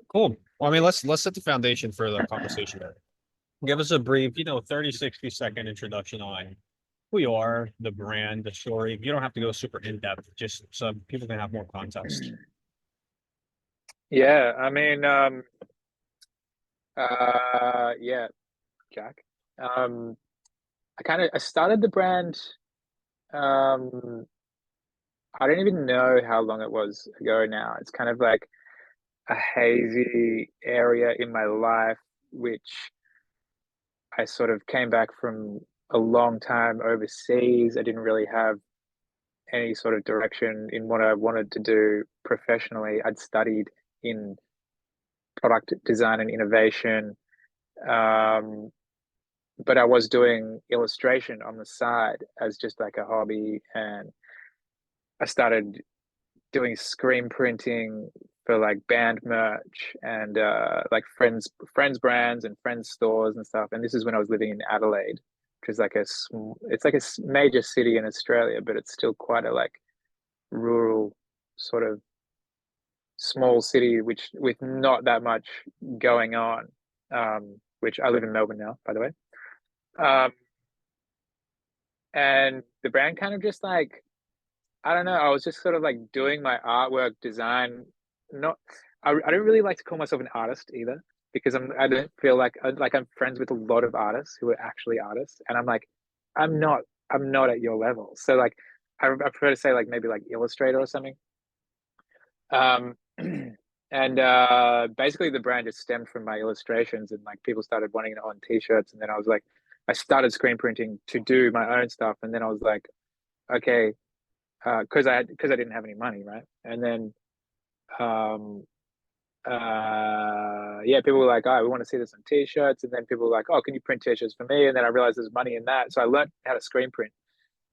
Cool. Well, I mean, let's set the foundation for the conversation there. Give us a brief, 30, 60-second introduction on who you are, the brand, the story. You don't have to go super in depth, just so people can have more context. Yeah, I mean, yeah, Jack. Um, I started the brand. Um, I don't even know how long it was ago now. It's kind of like a hazy area in my life, which I sort of came back from a long time overseas. I didn't really have any sort of direction in what I wanted to do professionally. I'd studied in product design and innovation. Um, but I was doing illustration on the side as just like a hobby, and I started doing screen printing for like band merch and like friends brands and friends stores and stuff. And this is when I was living in Adelaide, which is like it's like a major city in Australia, but it's still quite a like rural sort of small city, which with not that much going on. Which I live in Melbourne now, by the way. Um, and the brand kind of just like I don't know. I was just sort of like doing my artwork design. Not, I don't really like to call myself an artist either because I don't feel like I'm friends with a lot of artists who are actually artists, and I'm like, I'm not, I'm not at your level. So like, I prefer to say like maybe like illustrator or something. Um, and basically the brand just stemmed from my illustrations, and like people started wanting it on t-shirts, and then I was like, I started screen printing to do my own stuff, and then I was like, okay because I didn't have any money, right? And then um yeah, people were like, oh, we want to see this on t-shirts, and then people were like, oh, can you print t-shirts for me? And then I realized there's money in that, so I learned how to screen print.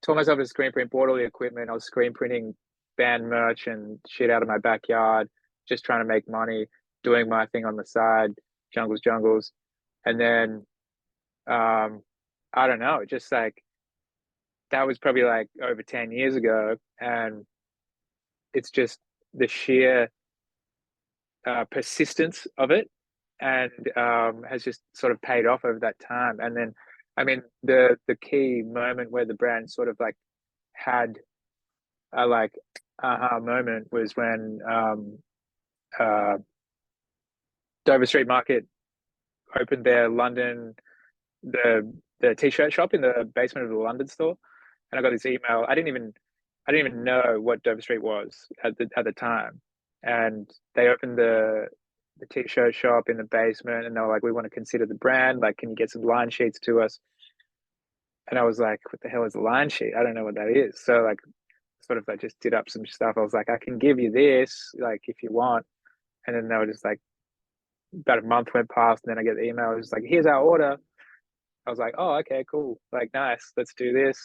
Taught myself to screen print, bought all the equipment. I was screen printing band merch and shit out of my backyard, just trying to make money, doing my thing on the side, jungles, and then I don't know, just like that was probably like over 10 years ago, and it's just the sheer persistence of it, and has just sort of paid off over that time. And then, I mean, the key moment where the brand sort of like had a like aha moment was when uh, Dover Street Market opened their London the t-shirt shop in the basement of the London store, and I got this email. I didn't even know what Dover Street was at the time, and they opened the t-shirt shop in the basement, and they were like, "We want to consider the brand. Like, can you get some line sheets to us?" And I was like, "What the hell is a line sheet? I don't know what that is." So like, sort of, I just did up some stuff. I was like, "I can give you this, like, if you want." And then they were just like, about a month went past, and then I get the email. It was like, "Here's our order." I was like, "Oh, okay, cool. Like, nice. Let's do this."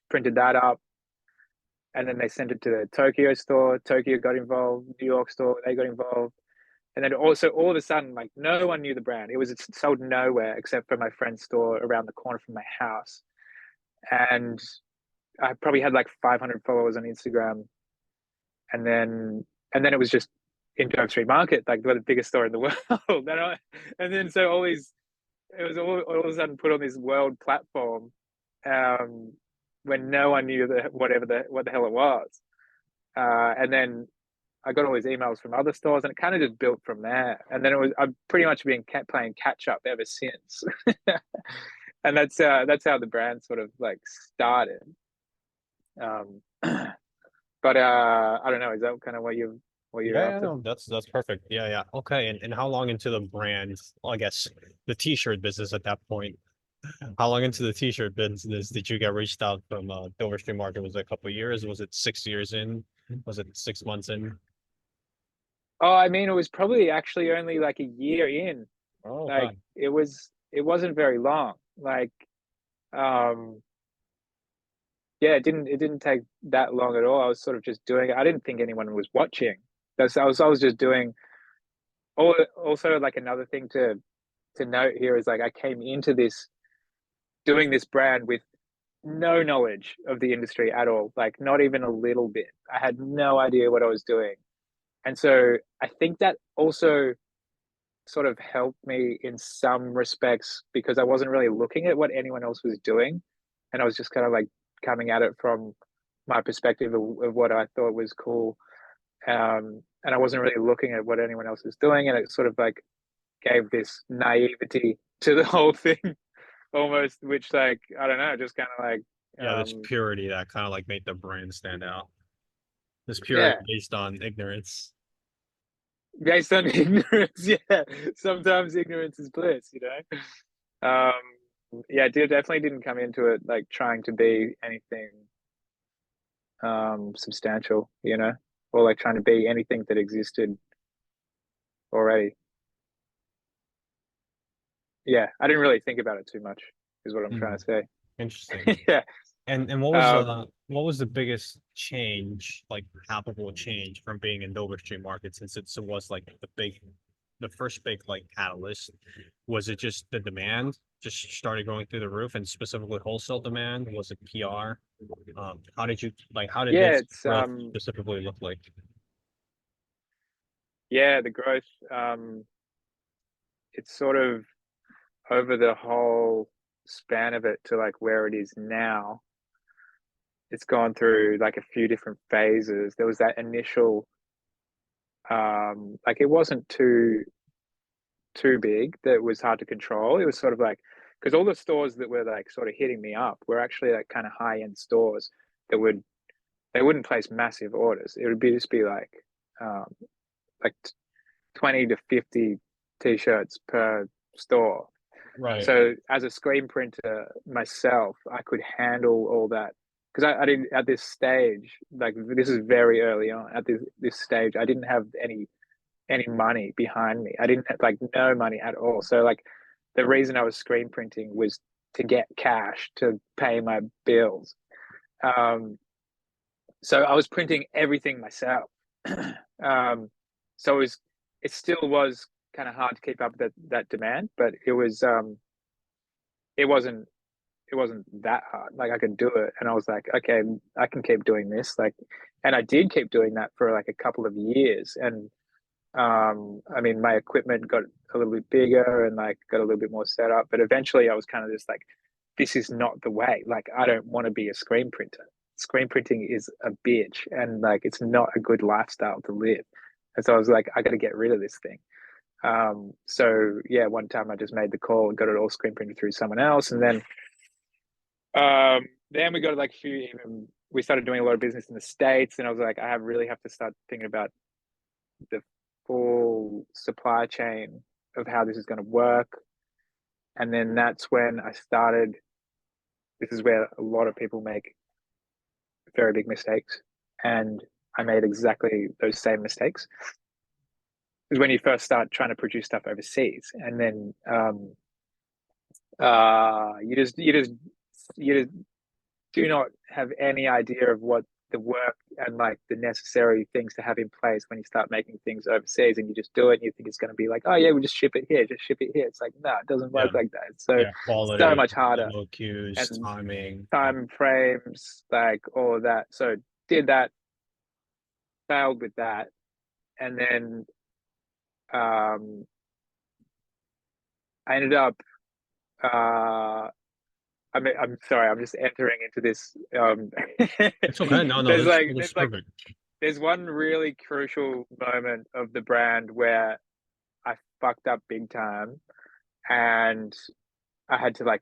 Printed that up, and then they sent it to the Tokyo store. Tokyo got involved. New York store, they got involved. And then also all of a sudden, like no one knew the brand. It sold nowhere except for my friend's store around the corner from my house. And I probably had like 500 followers on Instagram. And then it was just in Dover Street Market, like the biggest store in the world. And then so it was all of a sudden put on this world platform, um, when no one knew what the hell it was. And then I got all these emails from other stores, and it kind of just built from there. And then I've pretty much been playing catch up ever since. And that's how the brand sort of like started. Um, but I don't know. Is that kind of what you're Yeah, after? no, that's perfect. Yeah, yeah. Okay. And how long into the brand, well, I guess the t-shirt business at that point? How long into the t-shirt business did you get reached out from Dover Street Market? Was it a couple of years? Was it 6 years in? Was it 6 months in? Oh, I mean, it was probably actually only like a year in. Oh, Like okay. it wasn't very long. Like um, yeah, it didn't take that long at all. I was sort of just doing it. I didn't think anyone was watching. I was just doing. Also, like another thing to note here is like I came into this doing this brand with no knowledge of the industry at all, like not even a little bit. I had no idea what I was doing. And so I think that also sort of helped me in some respects because I wasn't really looking at what anyone else was doing. And I was just kind of like coming at it from my perspective of what I thought was cool. And I wasn't really looking at what anyone else was doing. And it sort of like gave this naivety to the whole thing almost, which like, I don't know, just kind of like, Yeah, this purity that kind of like made the brand stand out. This purity yeah, based on ignorance. based on ignorance. Yeah, sometimes ignorance is bliss, you know. Yeah, definitely didn't come into it like trying to be anything substantial, you know, or like trying to be anything that existed already. Yeah, I didn't really think about it too much, is what I'm trying Hmm, to say. interesting. Yeah. And Um, what was the biggest change, like palpable change from being in Dover Street Market since it was like the first big like catalyst? Was it just the demand just started going through the roof and specifically wholesale demand? Was it PR? How did you like how did yeah, this it's growth specifically look like? yeah, the growth it's sort of over the whole span of it to like where it is now. It's gone through like a few different phases. There was that initial like it wasn't too big that it was hard to control. It was sort of like because all the stores that were like sort of hitting me up were actually like kind of high end stores that would they wouldn't place massive orders. It would be just be um, like 20 to 50 t-shirts per store. Right. So as a screen printer myself, I could handle all that because I didn't at this stage. Like this is very early on. At this stage, I didn't have any money behind me. I didn't have like no money at all. So like the reason I was screen printing was to get cash to pay my bills. Um, so I was printing everything myself. So it still was kind of hard to keep up that demand, but it wasn't it wasn't that hard. Like I could do it, and I was like, okay, I can keep doing this. Like, and I did keep doing that for like a couple of years, and I mean, my equipment got a little bit bigger and like got a little bit more set up. But eventually, I was kind of just like, this is not the way. Like, I don't want to be a screen printer. Screen printing is a bitch, and like, it's not a good lifestyle to live. And so I was like, I got to get rid of this thing. So yeah, one time I just made the call and got it all screen printed through someone else, and then we got like a few even we started doing a lot of business in the States, and I was like, I have really have to start thinking about the full supply chain of how this is going to work. And then that's when I started. This is where a lot of people make very big mistakes. And I made exactly those same mistakes. Is when you first start trying to produce stuff overseas. And then you just do not have any idea of what the work and like the necessary things to have in place when you start making things overseas and you just do it and you think it's going to be like, oh yeah, we'll just ship it here, just ship it here. It's like, no, it doesn't Yeah. work like that. It's so Yeah. Quality, much harder, low cues, and timing. Yeah. time frames, like all of that. So did that, failed with that, and then um I ended up I'm sorry, I'm just entering into this It's okay. No, no, there's this like this is perfect. there's one really crucial moment of the brand where I fucked up big time, and I had to like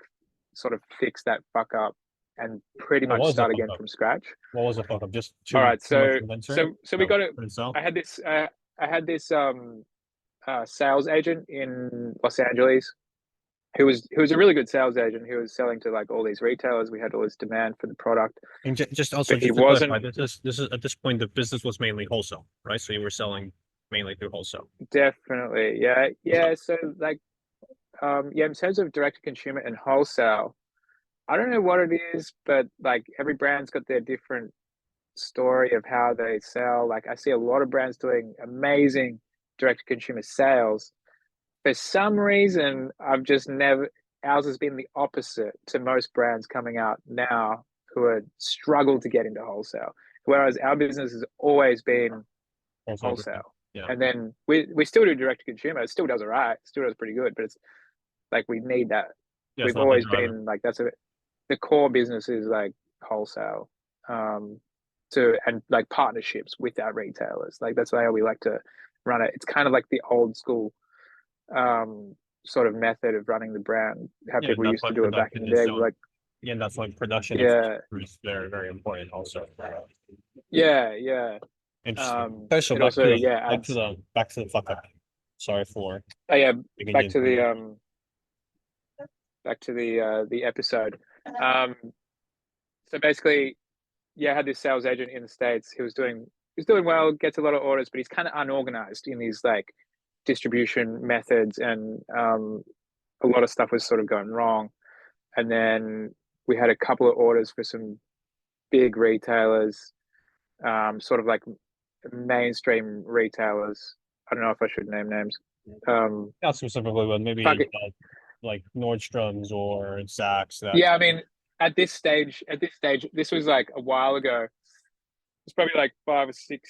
sort of fix that fuck up and pretty What much was the start fuck again up? from scratch. What was the fuck up? Just All too right, too much so inventory we that got it. couldn't sell? I had this sales agent in Los Angeles who was a really good sales agent. He was selling to like all these retailers. We had all this demand for the product, And just also but he just to clarify, wasn't this is at this point the business was mainly wholesale, right? So you were selling mainly through wholesale. definitely. Yeah, yeah. So like yeah, in terms of direct to consumer and wholesale, I don't know what it is, but like every brand's got their different story of how they sell. Like I see a lot of brands doing amazing direct to consumer sales. For some reason, I've just never, ours has been the opposite to most brands coming out now who are struggle to get into wholesale. Whereas our business has always been Also, wholesale. yeah, And then we still do direct to consumer. It still does all right. Still does pretty good, but it's like we need that. yeah, it's We've not the always driver. been like the core business is like wholesale. To and like partnerships with our retailers. Like that's how we like to run it. It's kind of like the old school um sort of method of running the brand, how Yeah, and people that's used why to do it back in production the is day. so. Like, Yeah, and that's why production yeah, is very, very important. Also, yeah. interesting. Okay, so It also, yeah, adds. back to the fuck up. Sorry for Oh yeah, digging back to into it. the episode. Um, so basically, yeah, I had this sales agent in the States. He was doing well, gets a lot of orders, but he's kind of unorganized in his like distribution methods, and a lot of stuff was sort of going wrong. And then we had a couple of orders for some big retailers, sort of like mainstream retailers. I don't know if I should name names. Not specifically, but Fuck maybe it. like Nordstrom's or Saks. That Yeah, I mean, at this stage, this was like a while ago. It's probably like 5 or 6,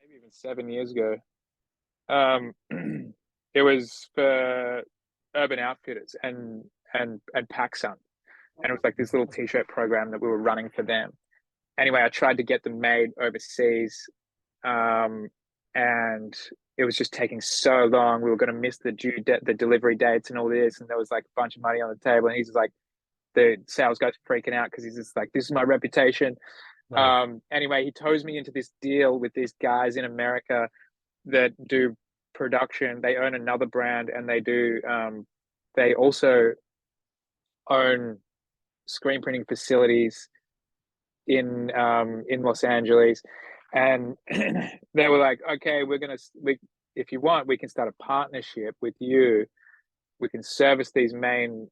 maybe even 7 years ago. Um, it was for Urban Outfitters and PacSun, and it was like this little t-shirt program that we were running for them. Anyway, I tried to get them made overseas, um, and it was just taking so long. We were going to miss the delivery dates and all this, and there was like a bunch of money on the table. And he's like, the sales guy's freaking out because he's just like, this is my reputation. right. Anyway, he toes me into this deal with these guys in America that do production. They own another brand, and they do. They also own screen printing facilities in Los Angeles, and they were like, okay, if you want, we can start a partnership with you. We can service these main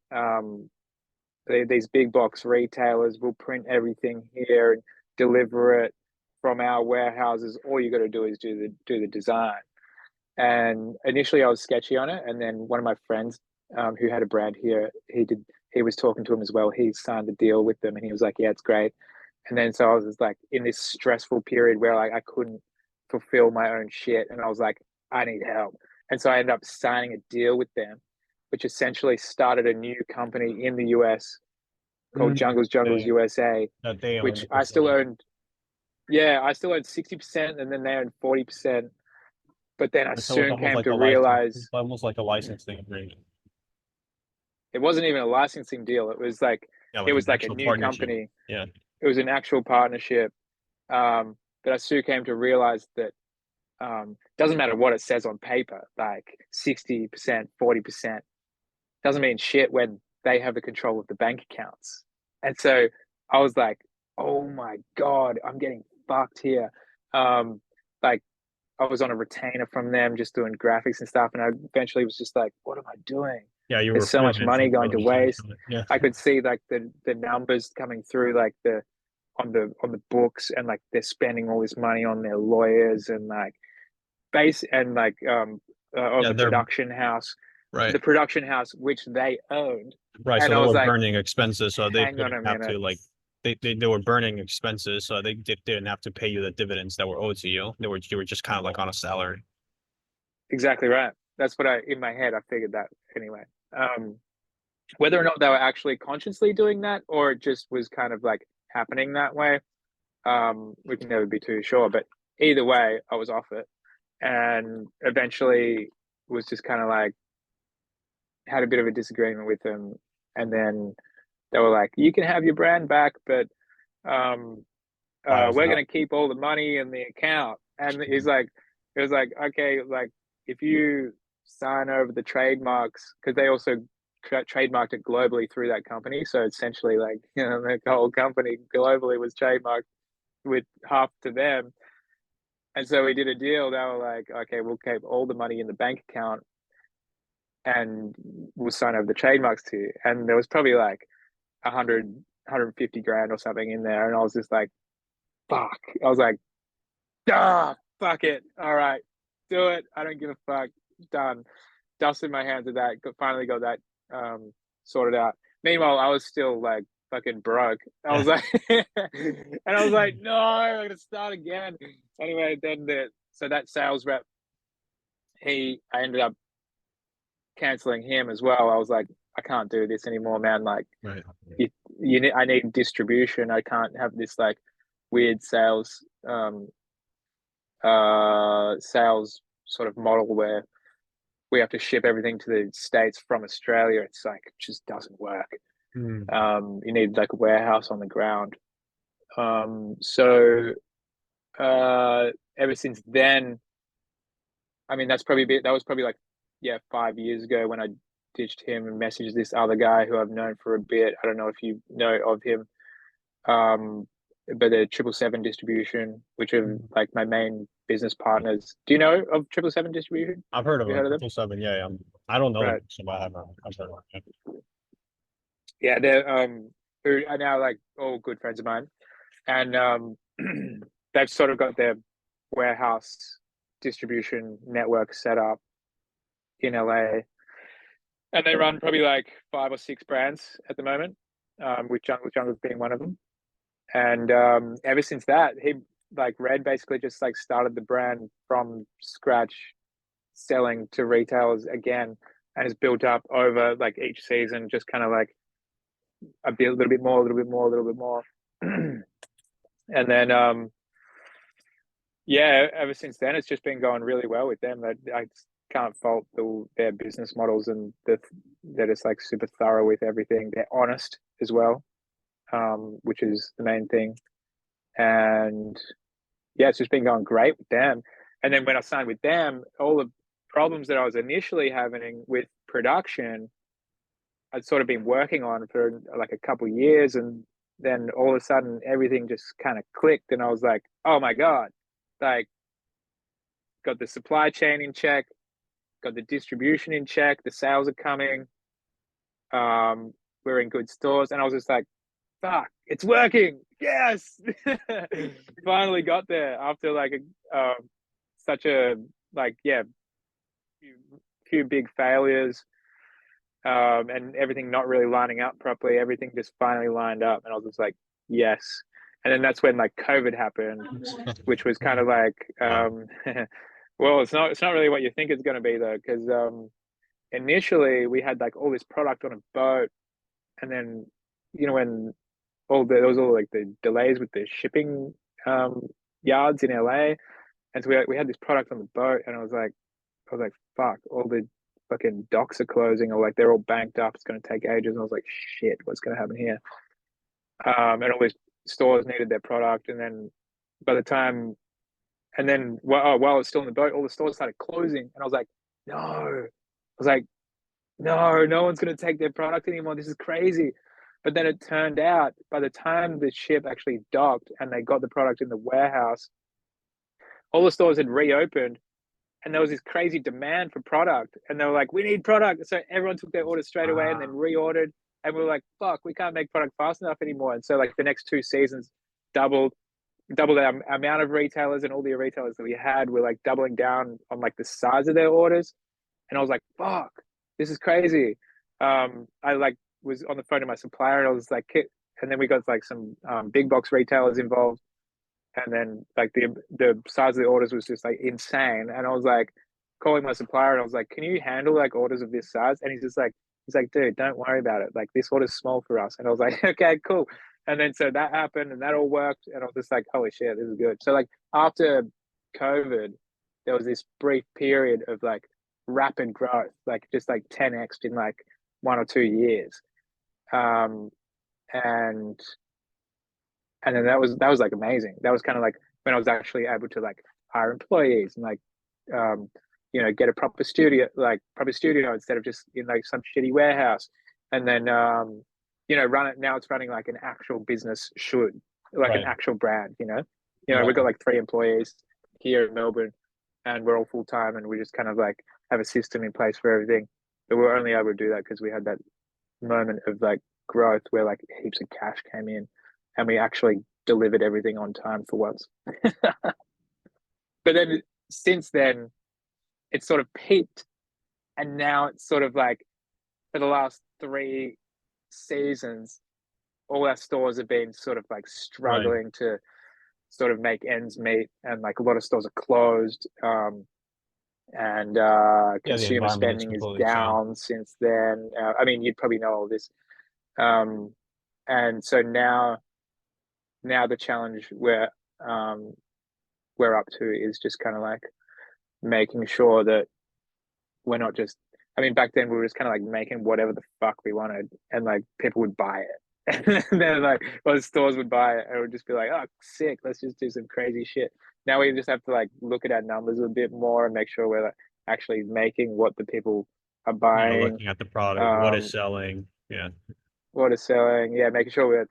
these big box retailers. We'll print everything here and deliver it from our warehouses. All you got to do is do the design. And initially, I was sketchy on it, and then one of my friends who had a brand here, he was talking to him as well. He signed the deal with them, and he was like, "Yeah, it's great." And then so I was just like in this stressful period where like I couldn't fulfill my own shit, and I was like, I need help. And so I ended up signing a deal with them, which essentially started a new company in the US called Mm, Jungles USA, that they own which the I still facility. owned. Yeah, I still owned 60%, and then they owned 40%. But then I So it's soon almost came like to a license. It's realize almost like a licensing agreement. it wasn't even a licensing deal. Yeah, It like an was like a actual new partnership. company. Yeah. It was an actual partnership. But I soon came to realize that doesn't matter what it says on paper, like 60%, 40%, doesn't mean shit when they have the control of the bank accounts. And so I was like, oh my God, I'm getting fucked here. Like I was on a retainer from them just doing graphics and stuff. And I eventually was just like, what am I doing? Yeah, you There's were so much feeling it money from going where to the mechanics waste. of it. Yeah. I could see like the numbers coming through, like the on the books, and like they're spending all this money on their lawyers and like base and like on Yeah, they're right. the production house which they owned. Right. So And they I was were like, burning expenses, so they hang on couldn't a have minute. to like they were burning expenses, so didn't have to pay you the dividends that were owed to you. You were just kind of like on a salary. Exactly right. That's what I in my head I figured that anyway. Um, Whether or not they were actually consciously doing that or it just was kind of like happening that way, we can never be too sure. But either way, I was off it, and eventually was just kind of like had a bit of a disagreement with them, and then they were like, "You can have your brand back, but um, Buy us we're out. going to keep all the money in the account." And he's like, "It was like, okay, like if you sign over the trademarks, because they also trademarked it globally through that company. So essentially, like the whole company globally was trademarked with half to them." And so we did a deal. They were like, "Okay, we'll keep all the money in the bank account, and we'll sign over the trademarks to you." And there was probably like 150 grand or something in there. And I was just like, fuck. I was like, fuck it. All right, do it. I don't give a fuck. Done. Dusted my hands of that. Finally got that sorted out. Meanwhile, I was still like fucking broke. I was like, and I was like, no, I'm gonna start again. Anyway, then so that sales rep, I ended up canceling him as well. I was like, I can't do this anymore, man. Like, Right. I need distribution. I can't have this like weird sales sort of model where we have to ship everything to the States from Australia. It's like, it just doesn't work. Mm. You need like a warehouse on the ground. So ever since then, I mean, that was probably like, yeah, 5 years ago when I ditched him and messaged this other guy who I've known for a bit. I don't know if you know of him. But the 777 distribution, which are like my main business partners. Do you know of 777 distribution? I've heard Have of you them. heard of them? 777. Yeah, yeah. I don't know them, Right. so I haven't. I've heard of them. Yeah, they're who are now like all good friends of mine. And they've sort of got their warehouse distribution network set up in LA. And they run probably like 5 or 6 brands at the moment, with Jungle's being one of them. And ever since that, he like Red basically just like started the brand from scratch, selling to retailers again, and has built up over like each season, just kind of like a little bit more, a little bit more, a little bit more. And then yeah, ever since then it's just been going really well with them. I can't fault their business models, and they're just like super thorough with everything. They're honest as well, which is the main thing. And yeah, it's just been going great with them. And then when I signed with them, all the problems that I was initially having with production, I'd sort of been working on for like a couple of years, and then all of a sudden everything just kind of clicked, and I was like, oh my god, like got the supply chain in check, got the distribution in check, the sales are coming, we're in good stores, and I was just like, fuck, it's working, yes. Finally got there after like such a like yeah few big failures, and everything not really lining up properly. Everything just finally lined up, and I was just like, yes. And then that's when like COVID happened, which was kind of like, Wow. well, it's not really what you think it's going to be though, because initially we had like all this product on a boat, and then when there was all like the delays with the shipping um, yards in LA, and so we had this product on the boat, and I was like, fuck, all the fucking docks are closing, or like they're all banked up. It's going to take ages. And I was like, shit, what's going to happen here? And all these stores needed their product. And then by the time, and then while it's still in the boat, all the stores started closing. And I was like, no. I was like, no one's going to take their product anymore. This is crazy. But then it turned out by the time the ship actually docked and they got the product in the warehouse, all the stores had reopened, and there was this crazy demand for product, and they were like, we need product. So everyone took their order straight away and then reordered, and we were like, fuck, we can't make product fast enough anymore. And so like the next 2 seasons doubled our amount of retailers, and all the retailers that we had were like doubling down on like the size of their orders. And I was like, fuck, this is crazy. I like was on the phone to my supplier, and I was like, and then we got like some big box retailers involved, and then like the size of the orders was just like insane. And I was like calling my supplier, and I was like, can you handle like orders of this size? And he's like, dude, don't worry about it, like this order's small for us. And I was like, okay, cool. And then so that happened, and that all worked, and I was just like, holy shit, this is good. So like after COVID, there was this brief period of like rapid growth, like just like 10x in like 1 or 2 years. um and and then that was like amazing. That was kind of like when I was actually able to like hire employees and like um get a proper studio instead of just in like some shitty warehouse. And then run it. Now it's running like an actual business should, like an Right. actual brand. Yeah. We've got like 3 employees here in Melbourne, and we're all full time, and we just kind of like have a system in place for everything. But we were only able to do that because we had that moment of like growth where like heaps of cash came in, and we actually delivered everything on time for once. But then since then, it's sort of peaked, and now it's sort of like for the last 3 seasons, all our stores have been sort of like Right. struggling to sort of make ends meet, and like a lot of stores are closed. And Yeah, the consumer environment has spending is completely changed. down since then. I mean, you'd probably know all this. Um, and so now the challenge um, we're up to is just kind of like making sure that we're not just. I mean, back then we were just kind of like making whatever the fuck we wanted, and like people would buy it. And then like, or the stores would buy it, and it would just be like, "Oh, sick! Let's just do some crazy shit." Now we just have to like look at our numbers a bit more and make sure we're like, actually making what the people are Yeah, buying, looking at the product, what is um, selling. Yeah, what is selling. Yeah, making sure we're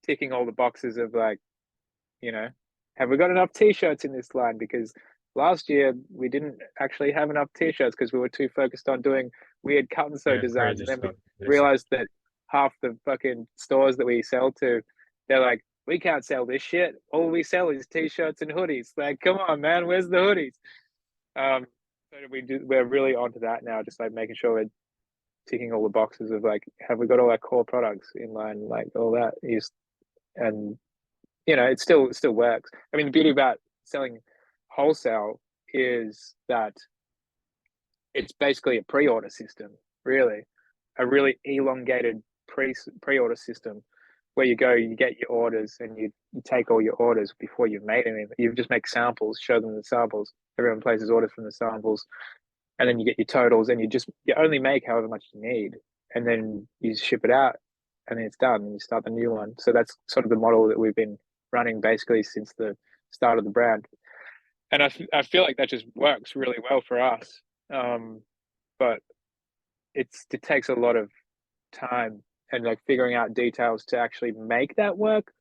ticking all the boxes of like, you know, have we got enough t-shirts in this line? Because last year we didn't actually have enough t-shirts because we were too focused on doing weird cut and sew yeah, designs, crazy and then we stuff. This is realized that half the fucking stores that we sell to, they're like, we can't sell this shit. All we sell is t-shirts and hoodies. Like, come on, man, where's the hoodies? Um, so we're really onto that now, just like making sure we're ticking all the boxes of like, have we got all our core products in line, like all that is, and it still works. I mean, the beauty about selling wholesale is that it's basically a pre-order system, really, a really elongated pre-order system where you go, you get your orders, and you take all your orders before you've made anything. You just make samples, show them the samples. Everyone places orders from the samples, and then you get your totals, and you only make however much you need, and then you ship it out, and then it's done, and you start the new one. So that's sort of the model that we've been running basically since the start of the brand, and I feel like that just works really well for us. Um, but it takes a lot of time and like figuring out details to actually make that work,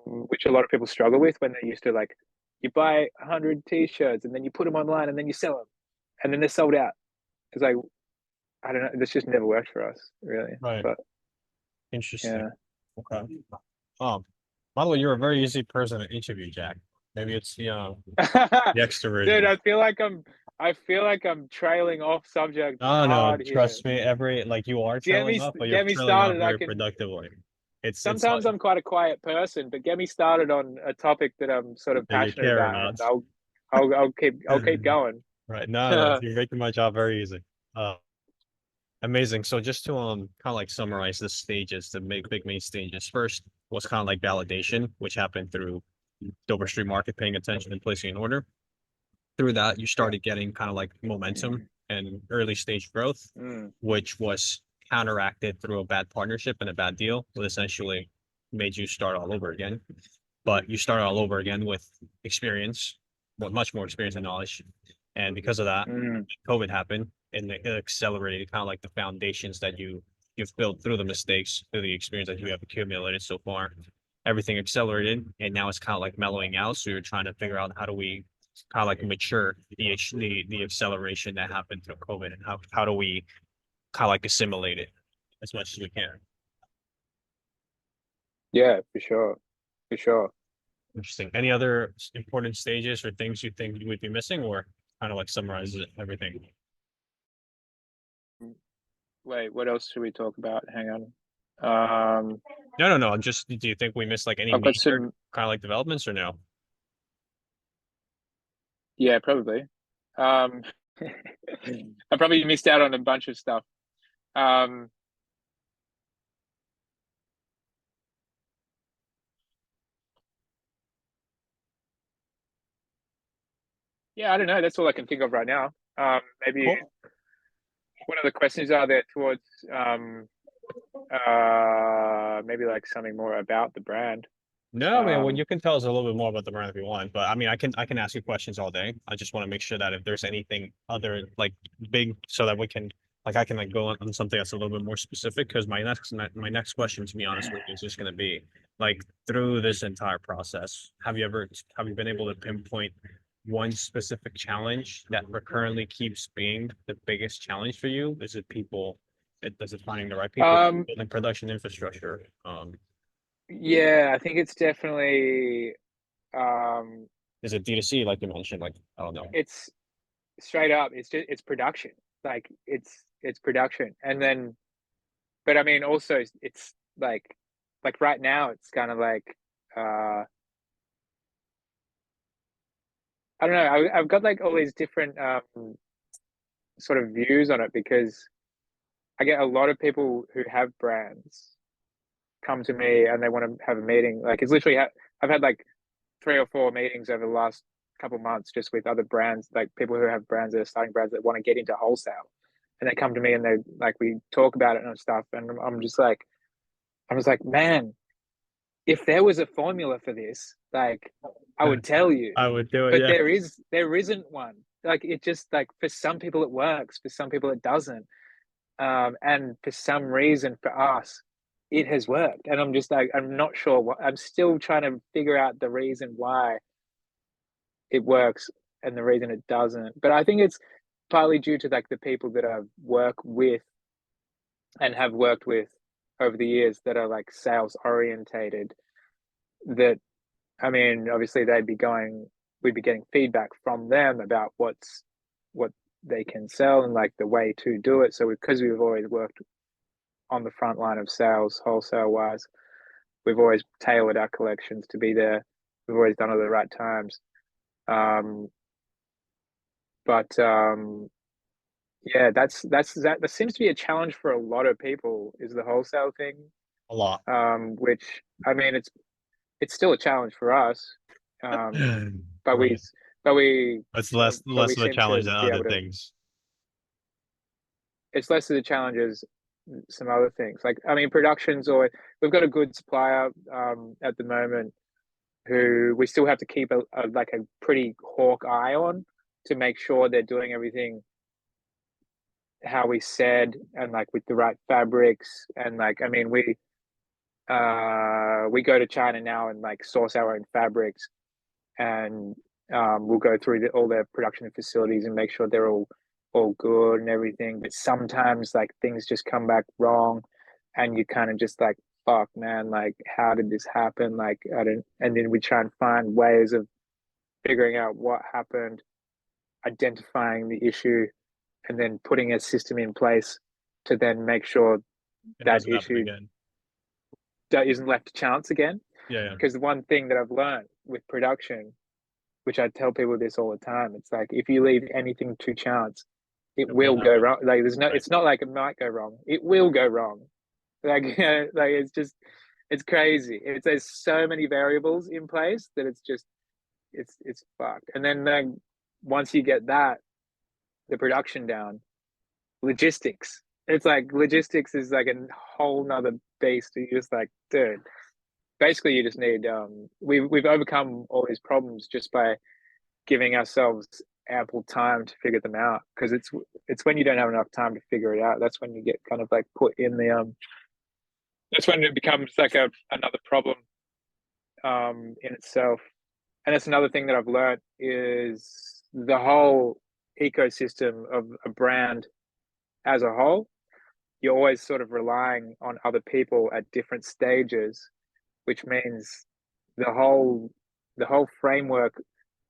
which a lot of people struggle with when they're used to like you buy 100 t-shirts and then you put them online and then you sell them and then they're sold out. It's like, I don't know. This just never worked for us, really. right. But Interesting. yeah. Okay. Um, by the way, you're a very easy person to interview, Jack. Maybe it's the Dude, extroversion. I feel like I'm trailing off subject Oh no, hard here. trust me. Every like you are Get trailing me off, but you're get me trailing off started. I very can productively. It's Sometimes like I'm quite a quiet person, but get me started on a topic that I'm sort of that you passionate care about, about. and I'll keep going. Right. No, no, you're making my job very easy. Uh, Amazing. So just to kind of like summarize the stages, the big main stages. First was kind of like validation, which happened through Dover Street Market paying attention and placing an order. Through that, you Yeah. started getting kind of like momentum and early stage growth, Mm, which was counteracted through a bad partnership and a bad deal that essentially made you start all over again. But you start all over again with experience, well, much more experience and knowledge. And because of that, mm, COVID happened and it accelerated kind of like the foundations that you've built through the mistakes, through the experience that you have accumulated so far. Everything accelerated, and now it's kind of like mellowing out. So you're trying to figure out how do we kind of like mature the acceleration that happened through COVID, and how do we kind of like assimilate it as much as we can. yeah, for sure, for sure. Interesting. Any other important stages or things you think you would be missing, or kind of like summarizes everything? Wait, what else should we talk about? Hang on. No, no, no. I'm just, do you think we missed like any I've got major some. kind of like developments or no? Yeah, probably. Um, I probably missed out on a bunch of stuff. Um, yeah, I don't know. That's all I can think of right now. Maybe Cool. one of the questions are there towards maybe like something more about the brand. No, man. Well, Um, you can tell us a little bit more about the brand if you want, but I mean, I can ask you questions all day. I just want to make sure that if there's anything other like big, so that we can like I can like go on something that's a little bit more specific. Because my next question, to be honest with you, is just going to be like through this entire process, have you been able to pinpoint one specific challenge that recurrently keeps being the biggest challenge for you? Is it people? Is it finding the right people, um, building production infrastructure? yeah, I think it's definitely um, Is it D2C, like you mentioned? Like, I don't know. it's straight up. It's production. Like it's production, and then but I mean, also it's like right now, it's kind of like, I don't know. I've got like all these different sort of views on it because I get a lot of people who have brands come to me and they want to have a meeting. Like it's literally, I've had like 3 or 4 meetings over the last couple of months just with other brands, like people who have brands that are starting brands that want to get into wholesale, and they come to me and they like we talk about it and stuff, and I'm just like, man, if there was a formula for this, like I would tell you, I would do it. but Yeah. there isn't one. Like it just like for some people it works, for some people it doesn't, and for some reason for us it has worked, and I'm just like I'm not sure what. I'm still trying to figure out the reason why it works and the reason it doesn't. But I think it's partly due to like the people that I work with and have worked with over the years that are like sales orientated. That I mean, obviously we'd be getting feedback from them about what they can sell and like the way to do it. So because we've always worked on the front line of sales, wholesale wise, we've always tailored our collections to be there. We've always done it at the right times. Um, but yeah, that seems to be a challenge for a lot of people is the wholesale thing. A lot. Which I mean, it's still a challenge for us. But we Right. but we It's but we less of a seem to challenge than be other able to. things. It's less of the challenges some other things. Like I mean, productions or we've got a good supplier at the moment who we still have to keep a like a pretty hawk eye on to make sure they're doing everything how we said and like with the right fabrics and like I mean we go to China now and like source our own fabrics and we'll go through all their production facilities and make sure they're all good and everything. But sometimes like things just come back wrong, and you kind of just like, fuck, man, like how did this happen? Like I don't. And then we try and find ways of figuring out what happened, identifying the issue, and then putting a system in place to then make sure It that doesn't happen issue again. that isn't left to chance again. Yeah, yeah. Because the one thing that I've learned with production, which I tell people this all the time, it's like if you leave anything to chance, it It will will go happen. wrong. Like Right. it's not like it might go wrong. It will go wrong. Like like it's just it's crazy. There's so many variables in place that it's just it's fucked. And then once you get the production down, logistics. It's like logistics is like a whole nother beast. You just like, dude, basically you just need we've overcome all these problems just by giving ourselves ample time to figure them out, because it's when you don't have enough time to figure it out, that's when you get kind of like put in the that's when it becomes like another problem in itself. And that's another thing that I've learned is the whole ecosystem of a brand as a whole. You're always sort of relying on other people at different stages, which means the whole the whole framework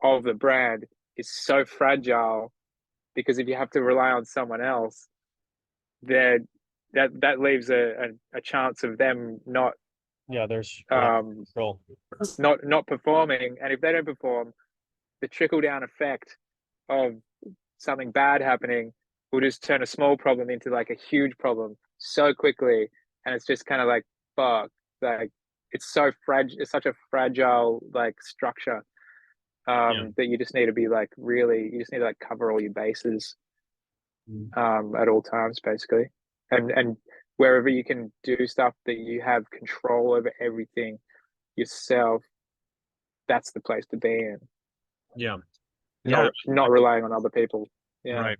of the brand is so fragile, because if you have to rely on someone else, there that leaves a chance of them Yeah, there's lack of um control. not performing, and if they don't perform, the trickle down effect of something bad happening will just turn a small problem into like a huge problem so quickly, and it's just kind of like fuck, like it's so fragile, it's such a fragile like structure Yeah. that you just need to be like really, you just need to like cover all your bases Mm. at all times basically, and wherever you can do stuff that you have control over everything yourself, that's the place to be in, Yeah. No, not relying on other people. Yeah. right.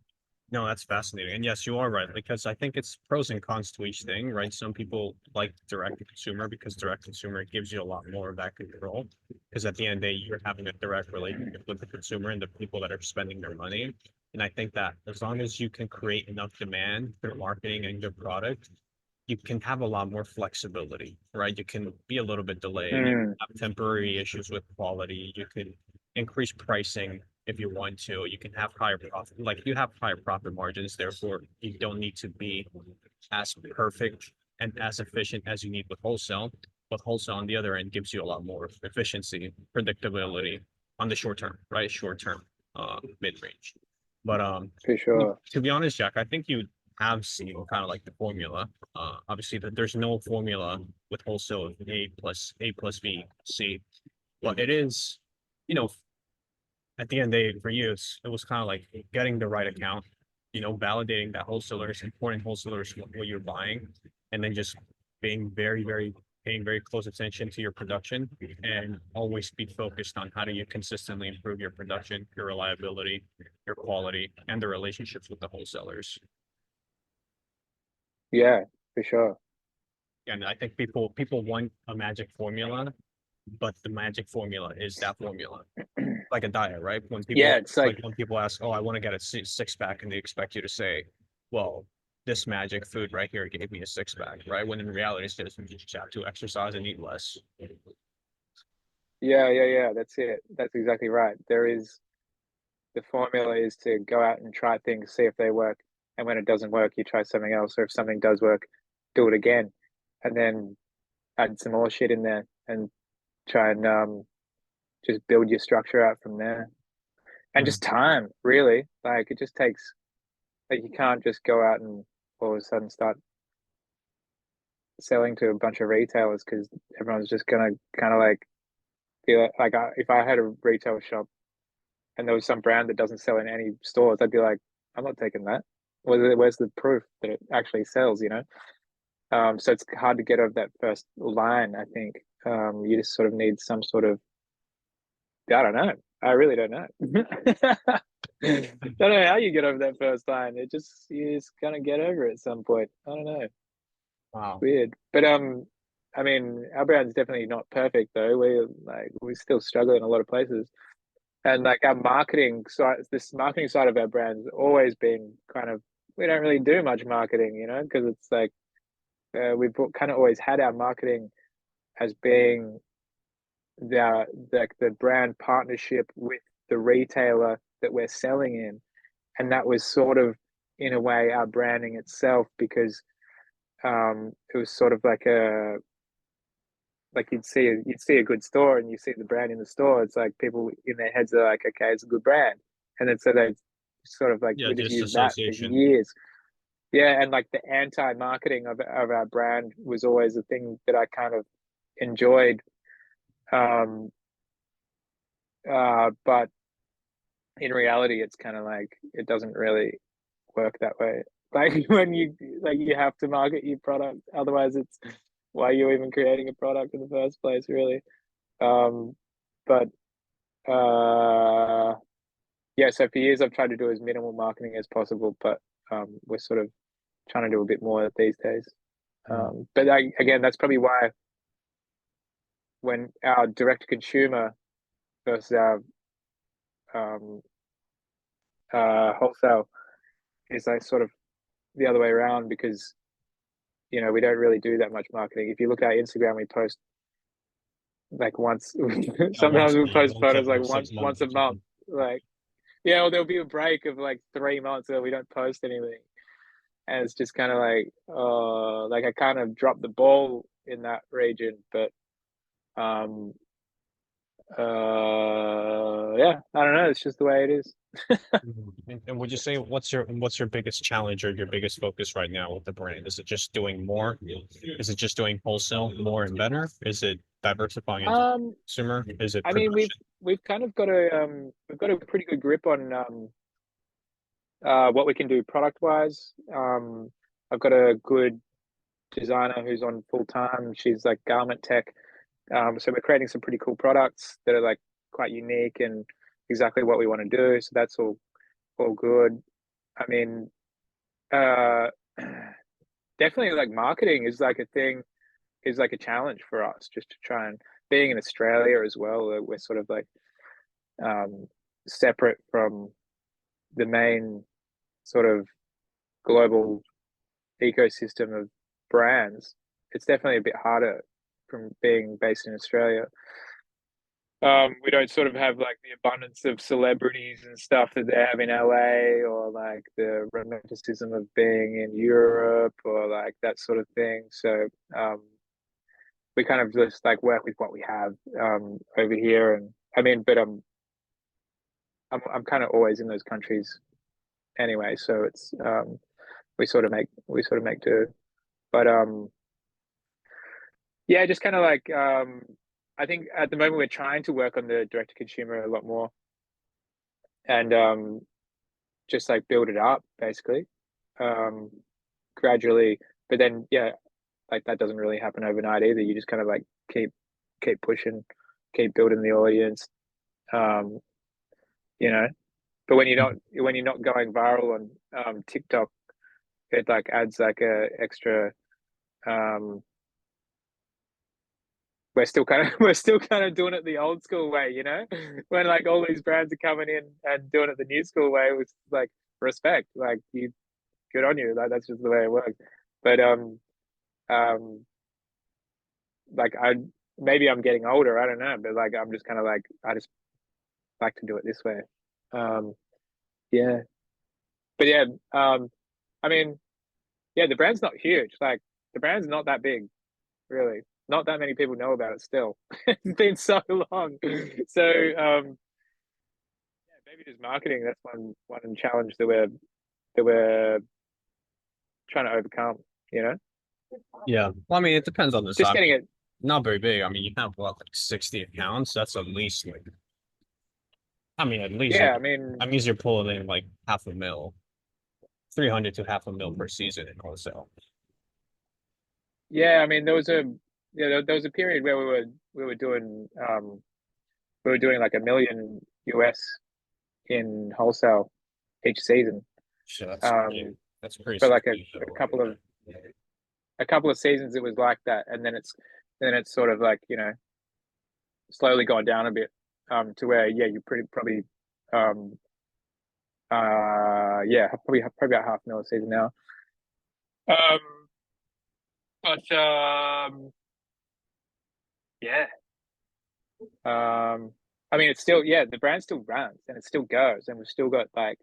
No, that's fascinating. And yes, you are right, because I think it's pros and cons to each thing, right? Some people like direct to consumer because direct consumer gives you a lot more of that control. Because at the end of the day, you're having a direct relationship with the consumer and the people that are spending their money. And I think that as long as you can create enough demand through marketing and good product, you can have a lot more flexibility, right? You can be a little bit delayed. You Mm, have temporary issues with quality. You can increase pricing if you want to. You can have higher profit, like you have higher profit margins. Therefore, you don't need to be as perfect and as efficient as you need with wholesale. But wholesale on the other end gives you a lot more efficiency, predictability on the short term, right? Short term, mid range. But for sure. to be honest, Jack, I think you have seen kind of like the formula. Obviously, that there's no formula with wholesale of A plus B C, but it is, you know, at the end of the day, for you, it was kind of like getting the right account, validating that wholesalers, important wholesalers, what you're buying, and then just being paying very close attention to your production and always be focused on how do you consistently improve your production, your reliability, your quality, and the relationships with the wholesalers. Yeah, for sure. And I think people want a magic formula, but the magic formula is that formula, like a diet, right? Yeah, it's like, When people ask, "Oh, I want to get a six pack," and they expect you to say, "Well, this magic food right here gave me a six pack," right? When in reality, it's just you just have to exercise and eat less. yeah. That's it. That's exactly right. The formula is to go out and try things, see if they work, and when it doesn't work, you try something else, or if something does work, do it again, and then add some more shit in there and try and just build your structure out from there. And Mhm. just time, really. Like it just takes, like you can't just go out and all of a sudden start selling to a bunch of retailers because everyone's just gonna kind of like feel like if I had a retail shop and there was some brand that doesn't sell in any stores, I'd be like, I'm not taking that. Where's the proof that it actually sells, you know? So it's hard to get over that first line, I think. You just sort of need some sort of, I don't know. I really don't know. Don't know how you get over that first line. You just kind of get over it at some point. I don't know. Wow. Weird. But I mean, our brand's definitely not perfect though. We still struggle in a lot of places. And like our marketing side, this marketing side of our brand's always been kind of, we don't really do much marketing, you know, because it's like we've kind of always had our marketing as being the brand partnership with the retailer that we're selling in, and that was sort of in a way our branding itself because it was sort of like you'd see a good store and you see the brand in the store. It's like people in their heads are like, okay, it's a good brand, and then so they sort of like Yeah, we just just used that for association. years. Yeah, and like the anti-marketing of our brand was always a thing that I kind of enjoyed. Um, but in reality, it's kind of like it doesn't really work that way. Like when you have to market your product, otherwise it's why you're even creating a product in the first place, really. Um, but yeah, so for years I've tried to do as minimal marketing as possible, but we're sort of trying to do a bit more these days. Mm. But again, that's probably why when our direct consumer versus our um, wholesale is like sort of the other way around because we don't really do that much marketing. If you look at our Instagram, we post like once. Sometimes we post Once photos like every six once months a or month. something. Like yeah, or there'll be a break of like 3 months where we don't post anything, and it's just kind of like I kind of dropped the ball in that region, but um yeah, I don't know. It's just the way it is. Mhm. And would you say what's your biggest challenge or your biggest focus right now with the brand? Is it just doing more? Is it just doing wholesale more and better? Is it diversifying into Um, consumer? Is it I mean, production? we've kind of got we've got a pretty good grip on what we can do product wise. I've got a good designer who's on full time. She's like garment tech. So we're creating some pretty cool products that are like quite unique and exactly what we want to do. So that's all good. I mean, uh, definitely like marketing is like a thing, is like a challenge for us just to try and being in Australia as well. We're sort of like um, separate from the main sort of global ecosystem of brands. It's definitely a bit harder from being based in Australia. We don't sort of have like the abundance of celebrities and stuff that they have in LA, or like the romanticism of being in Europe, or like that sort of thing. So we kind of just like work with what we have over here. And I mean, but I'm kind of always in those countries anyway, so it's we sort of make do. But yeah, just kind of like I think at the moment we're trying to work on the direct to consumer a lot more, and just like build it up basically, um gradually. But then yeah, like that doesn't really happen overnight either. You just kind of like keep pushing, keep building the audience, um you know. But when you're not going viral on TikTok, it like adds like a extra. um we're still kind of doing it the old school way, you know, when like all these brands are coming in and doing it the new school way with like respect, like you, good on you, like that's just the way it works. But um like I, maybe I'm getting older, I don't know, but like I'm just kind of like I just like to do it this way. um yeah, but yeah, um I mean, yeah, the brand's not huge, like the brand's not that big, really. Not that many people know about it still. It's been so long. So yeah, maybe just marketing, that's one challenge that we're trying to overcome, you know? Yeah. Well, I mean, it depends on the Just size. getting it. Not very big. I mean, you have what, like 60 accounts? That's at least like, I mean, at least Yeah, like, I mean, that means you're pulling in like half a mil, 300 to half a mil per season in wholesale. yeah, I mean, there was a period where we were doing like 1 million US in wholesale each season. So Um, that's pretty for like a, substantial. a couple of a couple of seasons it was like that, and then it's sort of like, slowly gone down a bit, to where yeah, you're pretty probably um yeah, probably about half mil a season now. Um but yeah, I mean, it's still, yeah, the brand still runs and it still goes, and we've still got like,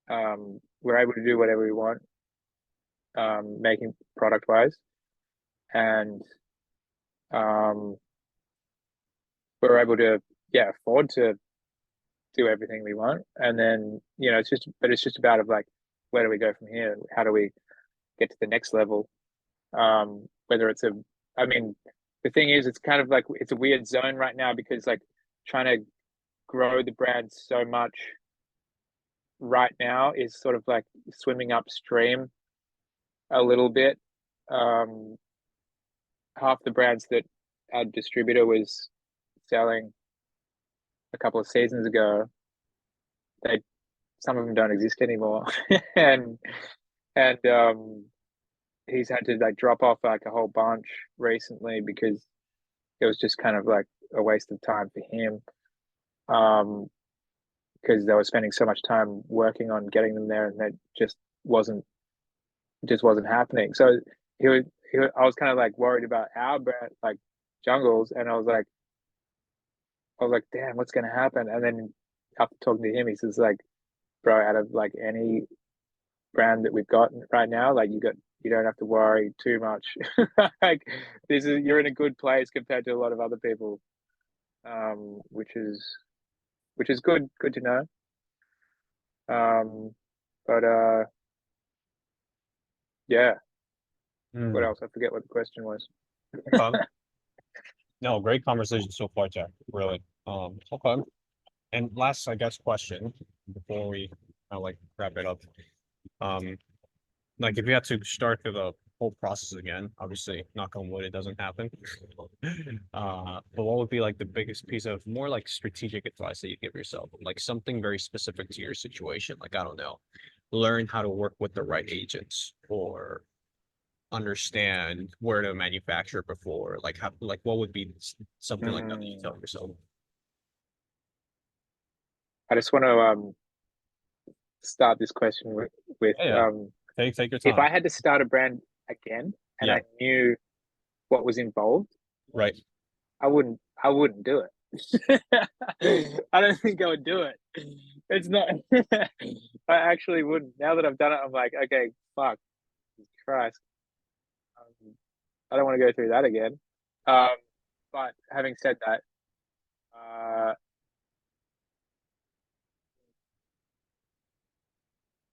we're able to do whatever we want, making product wise, and um we're able to, yeah, afford to do everything we want. And then, it's just about of like, where do we go from here? How do we get to the next level? Whether it's a, I mean, the thing is, it's kind of like it's a weird zone right now, because like trying to grow the brand so much right now is sort of like swimming upstream a little bit. Um, Half the brands that our distributor was selling a couple of seasons ago, they some of them don't exist anymore, and he's had to like drop off like a whole bunch recently, because it was just kind of like a waste of time for him. Um, because they were spending so much time working on getting them there, and that wasn't just wasn't happening. So I was kind of like worried about our brand, like Jungles, and I was like, damn, what's gonna happen? And then after talking to him, he says like, bro, out of like any brand that we've got right now, like you don't have to worry too much. Like you're in a good place compared to a lot of other people, which is good to know. But yeah, what Hmm. else? I forget what the question was. Okay. No, great conversation so far, Jack. Really. Okay. And last, I guess, question before we like wrap it up. Um, like if you had to start through the whole process again, obviously, knock on wood, it doesn't happen. But what would be like the biggest piece of more like strategic advice that you give yourself? Like something very specific to your situation. Like, I don't know, learn how to work with the right agents, or understand where to manufacture before. Like how, like what would be something like that that you Mm, tell yourself? I just want to start this question with Yeah, yeah. Take your if time. I had to start a brand again and Yeah, I knew what was involved, right. I wouldn't do it. I don't think I would do it. It's not. I actually wouldn't. Now that I've done it, I'm like, okay, fuck, Christ, I don't want to go through that again. Um, but having said that, uh,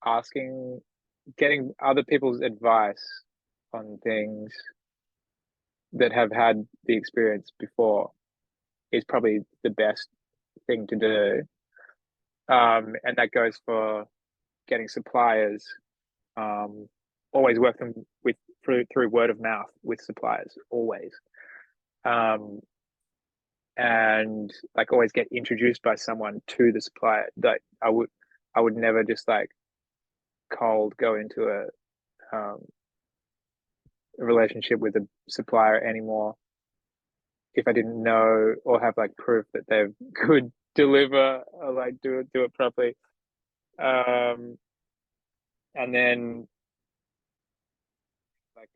asking, getting other people's advice on things that have had the experience before is probably the best thing to do. And that goes for getting suppliers. Um, always work them with through word of mouth with suppliers, always. Um, and like always get introduced by someone to the supplier. That I would never just like cold go into a relationship with a supplier anymore if I didn't know or have like proof that they could deliver or like do it properly. Um, and then like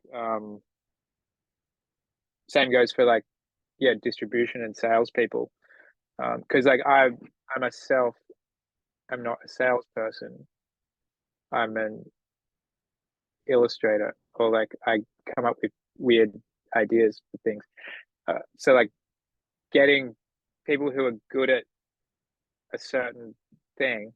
same goes for like yeah distribution and salespeople. Because like I myself am not a salesperson. I'm an illustrator, or like I come up with weird ideas for things. So like getting people who are good at a certain thing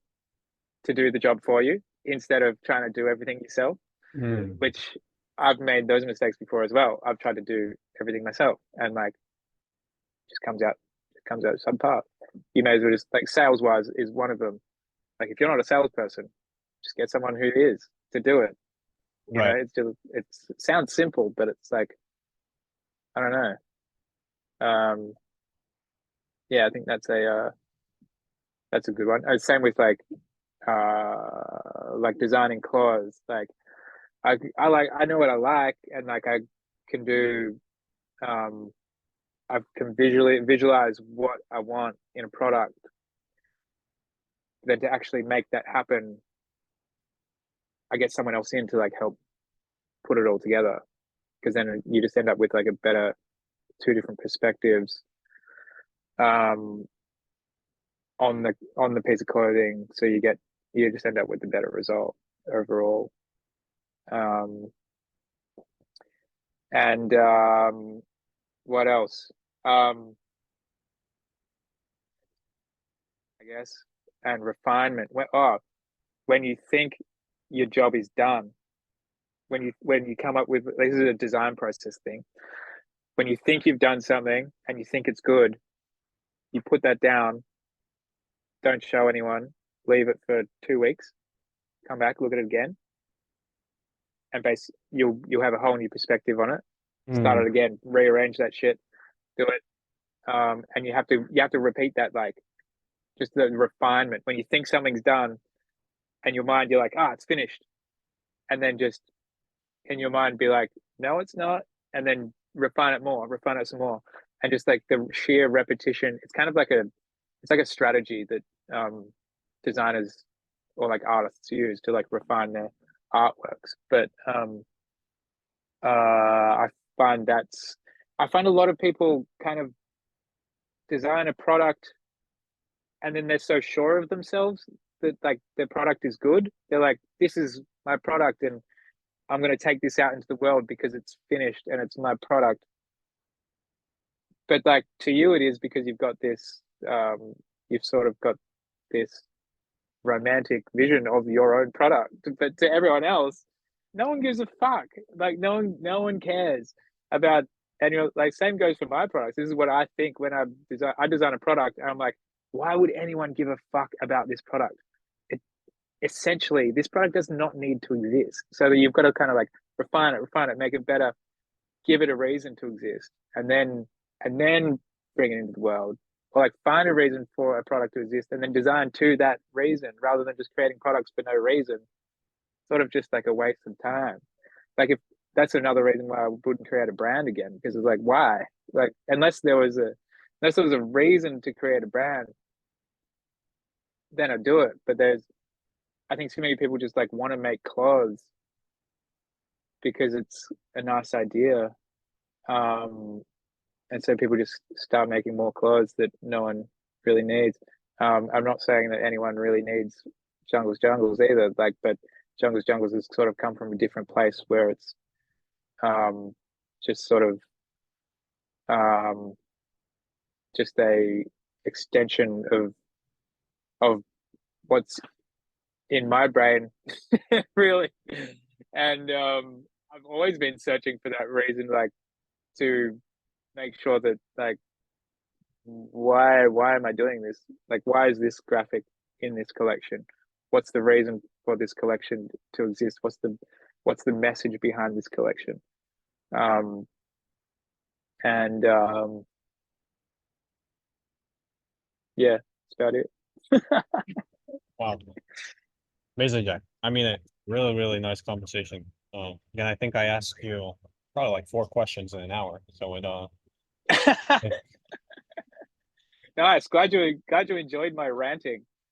to do the job for you instead of trying to do everything yourself, Mm, which I've made those mistakes before as well. I've tried to do everything myself and like just comes out subpar. You may as well just like sales wise is one of them. Like if you're not a salesperson, just get someone who is to do it. You know, right. it sounds simple, but it's like I don't know. Yeah, I think that's a good one. Same with like designing clothes. Like I know what I like and like I can do um I can visualize what I want in a product. Then to actually make that happen, I get someone else in to like help put it all together. Because then you just end up with like a better two different perspectives um on the piece of clothing. So you just end up with a better result overall. Um and what else? I guess and refinement. When you think your job is done, when you come up with this is a design process thing. When you think you've done something and you think it's good, you put that down, don't show anyone, leave it for 2 weeks, come back, look at it again, and you'll have a whole new perspective on it. Start Mm, it again, rearrange that shit, do it. And you have to repeat that like just the refinement. When you think something's done and your mind you're like, it's finished. And then just in your mind be like, no, it's not. And then refine it some more. And just like the sheer repetition, it's like a strategy that designers or like artists use to like refine their artworks. But I find that's I find a lot of people kind of design a product and then they're so sure of themselves that like their product is good. They're like, this is my product and I'm going to take this out into the world because it's finished and it's my product. But like to you, it is because you've sort of got this romantic vision of your own product. But to everyone else, no one gives a fuck. Like no one cares about. And you're like, same goes for my products. This is what I think when I design a product, and I'm like, why would anyone give a fuck about this product? It essentially this product does not need to exist. So you've got to kind of like refine it, make it better, give it a reason to exist, and then bring it into the world. Or like find a reason for a product to exist and then design to that reason rather than just creating products for no reason. Sort of just like a waste of time. Like if that's another reason why I wouldn't create a brand again, because it's like why? Like unless there was a reason to create a brand, then I'd do it. But there's I think too many people just like want to make clothes because it's a nice idea. Um and so people just start making more clothes that no one really needs. I'm not saying that anyone really needs jungles either, like, but jungles has sort of come from a different place where it's um, just sort of um, just a extension of what's in my brain, really. And I've always been searching for that reason, like to make sure that like why am I doing this? Like why is this graphic in this collection? What's the reason for this collection to exist? What's the message behind this collection? Um and yeah, that's about it. Wow. Amazing, Jack. I mean, a really nice conversation. Again, I think I asked you probably like 4 questions in an hour. So it Nice. Glad you enjoyed my ranting.